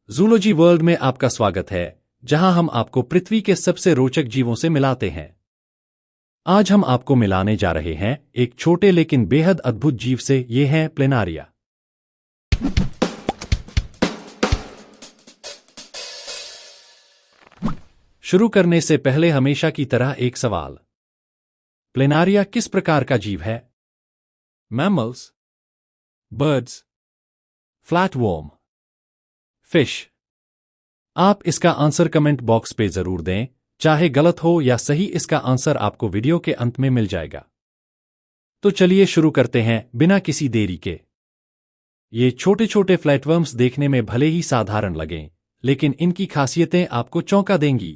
Zoology world में आपका स्वागत है, जहां हम आपको पृथ्वी के सबसे रोचक जीवों से मिलाते हैं। आज हम आपको मिलाने जा रहे हैं एक छोटे लेकिन बेहद अद्भुत जीव से। ये है प्लेनारिया। शुरू करने से पहले हमेशा की तरह एक सवाल। प्लेनारिया किस प्रकार का जीव है? Mammals, birds, flatworm, fish? आप इसका आंसर कमेंट बॉक्स पे जरूर दें, चाहे गलत हो या सही। इसका आंसर आपको वीडियो के अंत में मिल जाएगा। तो चलिए शुरू करते हैं बिना किसी देरी के। ये छोटे छोटे फ्लैटवर्म्स देखने में भले ही साधारण लगें, लेकिन इनकी खासियतें आपको चौंका देंगी।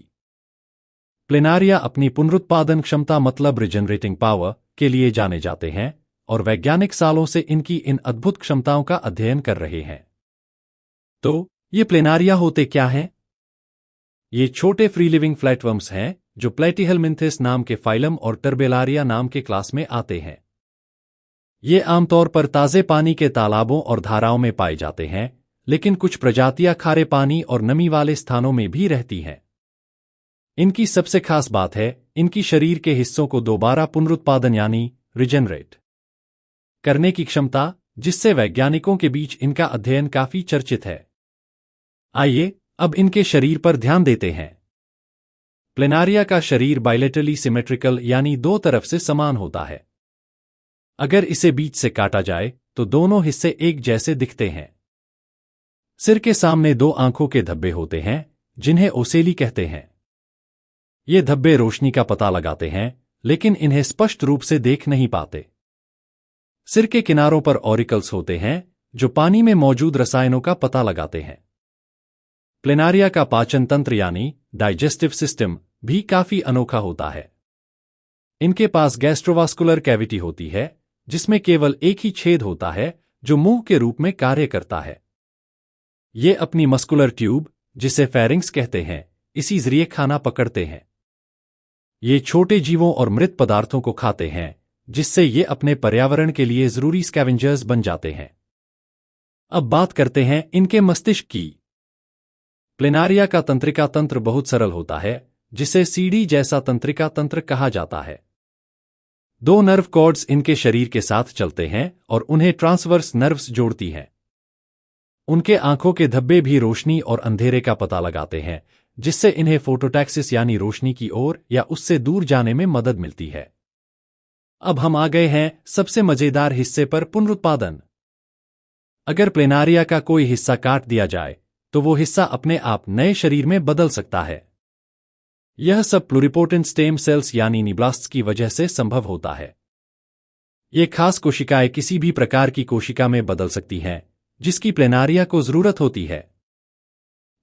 प्लेनारिया अपनी पुनरुत्पादन क्षमता मतलब रिजनरेटिंग पावर के लिए जाने जाते हैं, और वैज्ञानिक सालों से इनकी इन अद्भुत क्षमताओं का अध्ययन कर रहे हैं। तो ये प्लेनारिया होते क्या हैं? ये छोटे फ्री लिविंग फ्लैटवर्म्स हैं जो प्लेटिहेलमिन्थिस नाम के फाइलम और टर्बेलारिया नाम के क्लास में आते हैं। ये आमतौर पर ताजे पानी के तालाबों और धाराओं में पाए जाते हैं, लेकिन कुछ प्रजातियां खारे पानी और नमी वाले स्थानों में भी रहती हैं। इनकी सबसे खास बात है इनकी शरीर के हिस्सों को दोबारा पुनरुत्पादन यानी रिजेनरेट करने की क्षमता, जिससे वैज्ञानिकों के बीच इनका अध्ययन काफी चर्चित है। आइए अब इनके शरीर पर ध्यान देते हैं। प्लेनारिया का शरीर बाइलेटरली सिमेट्रिकल यानी दो तरफ से समान होता है। अगर इसे बीच से काटा जाए तो दोनों हिस्से एक जैसे दिखते हैं। सिर के सामने दो आंखों के धब्बे होते हैं, जिन्हें ओसेली कहते हैं। ये धब्बे रोशनी का पता लगाते हैं, लेकिन इन्हें स्पष्ट रूप से देख नहीं पाते। सिर के किनारों पर ऑरिकल्स होते हैं, जो पानी में मौजूद रसायनों का पता लगाते हैं। प्लेनारिया का पाचन तंत्र यानी डाइजेस्टिव सिस्टम भी काफी अनोखा होता है। इनके पास गैस्ट्रोवास्कुलर कैविटी होती है, जिसमें केवल एक ही छेद होता है जो मुंह के रूप में कार्य करता है। ये अपनी मस्कुलर ट्यूब, जिसे फेरिंक्स कहते हैं, इसी जरिए खाना पकड़ते हैं। ये छोटे जीवों और मृत पदार्थों को खाते हैं, जिससे ये अपने पर्यावरण के लिए जरूरी स्कैवेंजर्स बन जाते हैं। अब बात करते हैं इनके मस्तिष्क की। प्लेनारिया का तंत्रिका तंत्र बहुत सरल होता है, जिसे सीढ़ी जैसा तंत्रिका तंत्र कहा जाता है। दो नर्व कॉर्ड्स इनके शरीर के साथ चलते हैं और उन्हें ट्रांसवर्स नर्व्स जोड़ती हैं। उनके आंखों के धब्बे भी रोशनी और अंधेरे का पता लगाते हैं, जिससे इन्हें फोटोटैक्सिस यानी रोशनी की ओर या उससे दूर जाने में मदद मिलती है। अब हम आ गए हैं सबसे मजेदार हिस्से पर, पुनरुत्पादन। अगर प्लेनारिया का कोई हिस्सा काट दिया जाए तो वो हिस्सा अपने आप नए शरीर में बदल सकता है। यह सब प्लुरिपोटेंट स्टेम सेल्स यानी नीब्लास्ट्स की वजह से संभव होता है। ये खास कोशिकाएं किसी भी प्रकार की कोशिका में बदल सकती हैं, जिसकी प्लेनारिया को जरूरत होती है।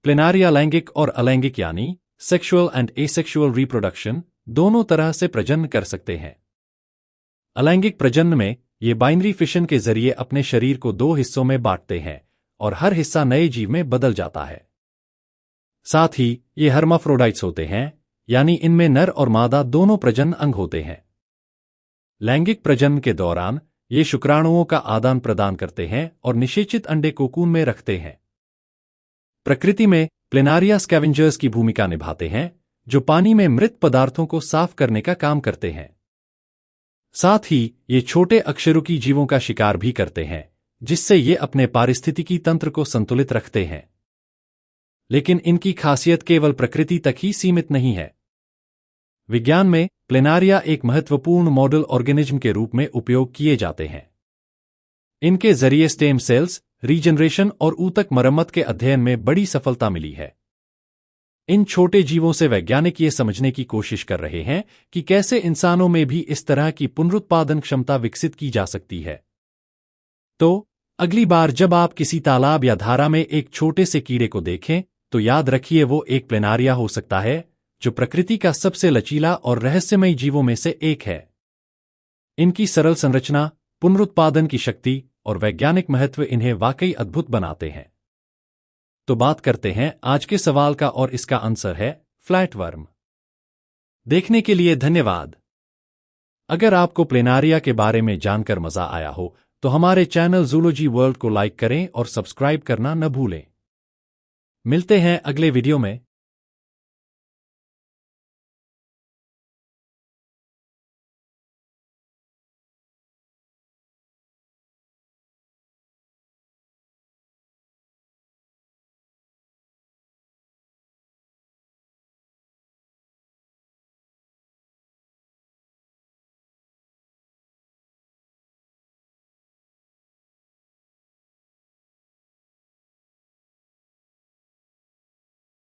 प्लेनारिया लैंगिक और अलैंगिक यानी सेक्सुअल एंड एसेक्सुअल रिप्रोडक्शन दोनों तरह से प्रजनन कर सकते हैं। अलैंगिक प्रजनन में ये बाइनरी फिशन के जरिए अपने शरीर को दो हिस्सों में बांटते हैं और हर हिस्सा नए जीव में बदल जाता है। साथ ही ये हर्माफ्रोडाइट्स होते हैं, यानी इनमें नर और मादा दोनों प्रजनन अंग होते हैं। लैंगिक प्रजनन के दौरान ये शुक्राणुओं का आदान प्रदान करते हैं और निषेचित अंडे कोकून में रखते हैं। प्रकृति में प्लेनारिया स्कैवेंजर्स की भूमिका निभाते हैं, जो पानी में मृत पदार्थों को साफ करने का काम करते हैं। साथ ही ये छोटे अकशेरुकी जीवों का शिकार भी करते हैं, जिससे ये अपने पारिस्थितिकी तंत्र को संतुलित रखते हैं। लेकिन इनकी खासियत केवल प्रकृति तक ही सीमित नहीं है। विज्ञान में प्लेनारिया एक महत्वपूर्ण मॉडल ऑर्गेनिज्म के रूप में उपयोग किए जाते हैं। इनके जरिए स्टेम सेल्स, रीजनरेशन और ऊतक मरम्मत के अध्ययन में बड़ी सफलता मिली है। इन छोटे जीवों से वैज्ञानिक ये समझने की कोशिश कर रहे हैं कि कैसे इंसानों में भी इस तरह की पुनरुत्पादन क्षमता विकसित की जा सकती है। तो अगली बार जब आप किसी तालाब या धारा में एक छोटे से कीड़े को देखें, तो याद रखिए वो एक प्लेनारिया हो सकता है, जो प्रकृति का सबसे लचीला और रहस्यमयी जीवों में से एक है। इनकी सरल संरचना, पुनरुत्पादन की शक्ति और वैज्ञानिक महत्व इन्हें वाकई अद्भुत बनाते हैं। तो बात करते हैं आज के सवाल का, और इसका आंसर है फ्लैटवर्म। देखने के लिए धन्यवाद। अगर आपको प्लेनारिया के बारे में जानकर मजा आया हो तो हमारे चैनल जूलॉजी वर्ल्ड को लाइक करें और सब्सक्राइब करना न भूलें। मिलते हैं अगले वीडियो में।